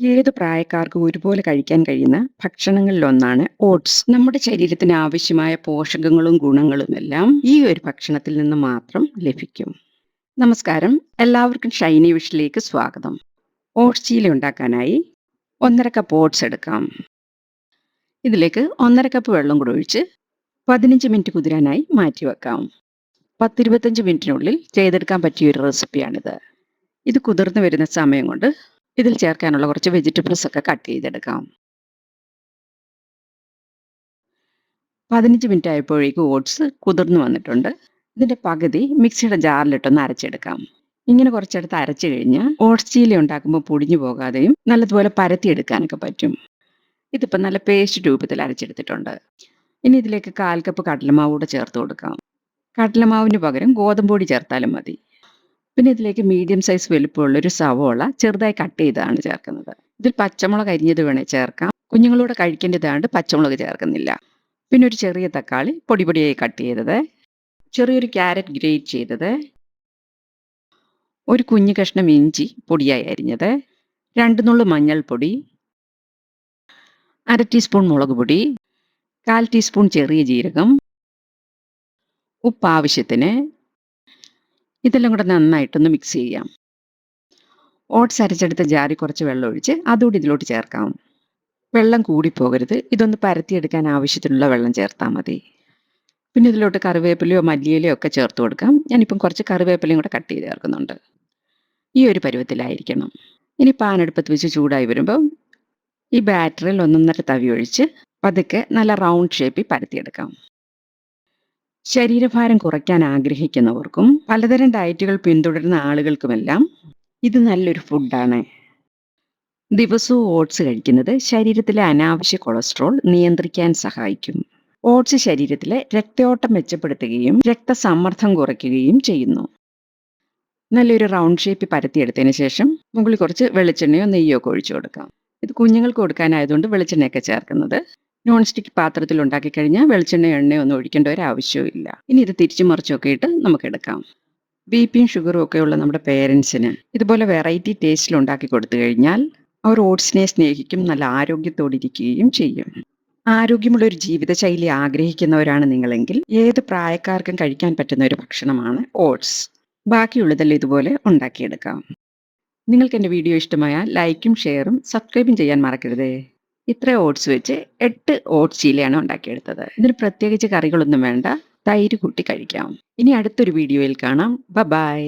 ഏത് പ്രായക്കാർക്കും ഒരുപോലെ കഴിക്കാൻ കഴിയുന്ന ഭക്ഷണങ്ങളിലൊന്നാണ് ഓട്സ്. നമ്മുടെ ശരീരത്തിന് ആവശ്യമായ പോഷകങ്ങളും ഗുണങ്ങളുമെല്ലാം ഈ ഒരു ഭക്ഷണത്തിൽ നിന്ന് മാത്രം ലഭിക്കും. നമസ്കാരം, എല്ലാവർക്കും ഷൈനി വിഷിലേക്ക് സ്വാഗതം. ഓട്സ് ചീല ഉണ്ടാക്കാനായി 1.5 കപ്പ് ഓട്സ് എടുക്കാം. ഇതിലേക്ക് 1.5 കപ്പ് വെള്ളം കൂടെ ഒഴിച്ച് 15 മിനിറ്റ് കുതിരാനായി മാറ്റിവെക്കാം. 10-25 മിനിറ്റിനുള്ളിൽ ചെയ്തെടുക്കാൻ പറ്റിയ ഒരു റെസിപ്പിയാണിത്. ഇത് കുതിർന്നു വരുന്ന സമയം കൊണ്ട് ഇതിൽ ചേർക്കാനുള്ള കുറച്ച് വെജിറ്റബിൾസ് ഒക്കെ കട്ട് ചെയ്തെടുക്കാം. 15 മിനിറ്റ് ആയപ്പോഴേക്കും ഓട്സ് കുതിർന്നു വന്നിട്ടുണ്ട്. ഇതിന്റെ പകുതി മിക്സിയുടെ ജാറിലിട്ടൊന്ന് അരച്ചെടുക്കാം. ഇങ്ങനെ കുറച്ചെടുത്ത് അരച്ചു കഴിഞ്ഞാൽ ഓട്സ് ചീല ഉണ്ടാക്കുമ്പോൾ പൊടിഞ്ഞു പോകാതെയും നല്ലതുപോലെ പരത്തിയെടുക്കാനൊക്കെ പറ്റും. ഇതിപ്പോൾ നല്ല പേസ്റ്റ് രൂപത്തിൽ അരച്ചെടുത്തിട്ടുണ്ട്. ഇനി ഇതിലേക്ക് 1/4 കപ്പ് കടലമാവ് കൂടെ ചേർത്ത് കൊടുക്കാം. കടലമാവിന് പകരം ഗോതമ്പ് പൊടി ചേർത്താലും മതി. പിന്നെ ഇതിലേക്ക് മീഡിയം സൈസ് വലുപ്പമുള്ള ഒരു സവോള ചെറുതായി കട്ട് ചെയ്താണ് ചേർക്കുന്നത്. ഇതിൽ പച്ചമുളക് അരിഞ്ഞത് വേണേൽ ചേർക്കാം. കുഞ്ഞുങ്ങളൂടെ കഴിക്കേണ്ടതാണ്ട് പച്ചമുളക് ചേർക്കുന്നില്ല. പിന്നെ ഒരു ചെറിയ തക്കാളി പൊടിയായി കട്ട് ചെയ്തത്, ചെറിയൊരു ക്യാരറ്റ് ഗ്രേറ്റ് ചെയ്തത്, ഒരു കുഞ്ഞു കഷ്ണം ഇഞ്ചി പൊടിയായി അരിഞ്ഞത്, 2 നുള്ളു മഞ്ഞൾപ്പൊടി, 1/2 ടീസ്പൂൺ മുളക് പൊടി, 1/4 ടീസ്പൂൺ ചെറിയ ജീരകം, ഉപ്പ് ആവശ്യത്തിന്. ഇതെല്ലാം കൂടെ നന്നായിട്ടൊന്ന് മിക്സ് ചെയ്യാം. ഓട്സ് അരച്ചെടുത്ത ജാറിൽ കുറച്ച് വെള്ളം ഒഴിച്ച് അതുകൂടി ഇതിലോട്ട് ചേർക്കാം. വെള്ളം കൂടിപ്പോകരുത്. ഇതൊന്ന് പരത്തിയെടുക്കാൻ ആവശ്യത്തിനുള്ള വെള്ളം ചേർത്താൽ മതി. പിന്നെ ഇതിലോട്ട് കറിവേപ്പിലയോ മല്ലിയിലയോ ഒക്കെ ചേർത്ത് കൊടുക്കാം. ഞാനിപ്പം കുറച്ച് കറിവേപ്പിലയും കൂടെ കട്ട് ചെയ്ത് ചേർക്കുന്നുണ്ട്. ഈ ഒരു പരുവത്തിലായിരിക്കണം. ഇനി പാൻ അടുപ്പത്ത് വെച്ച് ചൂടായി വരുമ്പോൾ ഈ ബാറ്ററിൽ 1.5 തവി ഒഴിച്ച് പതുക്കെ നല്ല റൗണ്ട് ഷേപ്പിൽ പരത്തിയെടുക്കാം. ശരീരഭാരം കുറയ്ക്കാൻ ആഗ്രഹിക്കുന്നവർക്കും പലതരം ഡയറ്റുകൾ പിന്തുടരുന്ന ആളുകൾക്കുമെല്ലാം ഇത് നല്ലൊരു ഫുഡാണ്. ദിവസവും ഓട്സ് കഴിക്കുന്നത് ശരീരത്തിലെ അനാവശ്യ കൊളസ്ട്രോൾ നിയന്ത്രിക്കാൻ സഹായിക്കും. ഓട്സ് ശരീരത്തിലെ രക്തയോട്ടം മെച്ചപ്പെടുത്തുകയും രക്തസമ്മർദ്ദം കുറയ്ക്കുകയും ചെയ്യുന്നു. നല്ലൊരു റൗണ്ട് ഷേപ്പിൽ പരത്തിയെടുത്തതിന് ശേഷം മുകളിൽ കുറച്ച് വെളിച്ചെണ്ണയോ നെയ്യോ ഒക്കെ ഒഴിച്ചു കൊടുക്കാം. ഇത് കുഞ്ഞുങ്ങൾക്ക് കൊടുക്കാനായതുകൊണ്ട് വെളിച്ചെണ്ണയൊക്കെ ചേർക്കുന്നത്. നോൺ സ്റ്റിക്ക് പാത്രത്തിൽ ഉണ്ടാക്കി കഴിഞ്ഞാൽ വെളിച്ചെണ്ണയോ എണ്ണയോ ഒന്നും ഒഴിക്കേണ്ട ഒരു ആവശ്യവും ഇല്ല. ഇനി ഇത് തിരിച്ചു മറിച്ചൊക്കെ ഇട്ട് നമുക്ക് എടുക്കാം. ബിപിയും ഷുഗറും ഒക്കെ ഉള്ള നമ്മുടെ പേരൻസിന് ഇതുപോലെ വെറൈറ്റി ടേസ്റ്റിൽ ഉണ്ടാക്കി കൊടുത്തു കഴിഞ്ഞാൽ അവർ ഓട്സിനെ സ്നേഹിക്കും, നല്ല ആരോഗ്യത്തോടെ ഇരിക്കുകയും ചെയ്യും. ആരോഗ്യമുള്ള ഒരു ജീവിതശൈലി ആഗ്രഹിക്കുന്നവരാണ് നിങ്ങളെങ്കിൽ ഏത് പ്രായക്കാർക്കും കഴിക്കാൻ പറ്റുന്ന ഒരു ഭക്ഷണമാണ് ഓട്സ്. ബാക്കിയുള്ളതെല്ലാം ഇതുപോലെ ഉണ്ടാക്കിയെടുക്കാം. നിങ്ങൾക്ക് എൻ്റെ വീഡിയോ ഇഷ്ടമായാൽ ലൈക്കും ഷെയറും സബ്സ്ക്രൈബും ചെയ്യാൻ മറക്കരുതേ. ഇത്ര ഓട്സ് വെച്ച് 8 ഓട്സ് ചീലയാണ് ഉണ്ടാക്കിയെടുത്തത്. ഇതിന് പ്രത്യേകിച്ച് കറികളൊന്നും വേണ്ട, തൈര് കൂട്ടി കഴിക്കാം. ഇനി അടുത്തൊരു വീഡിയോയിൽ കാണാം. ബൈ.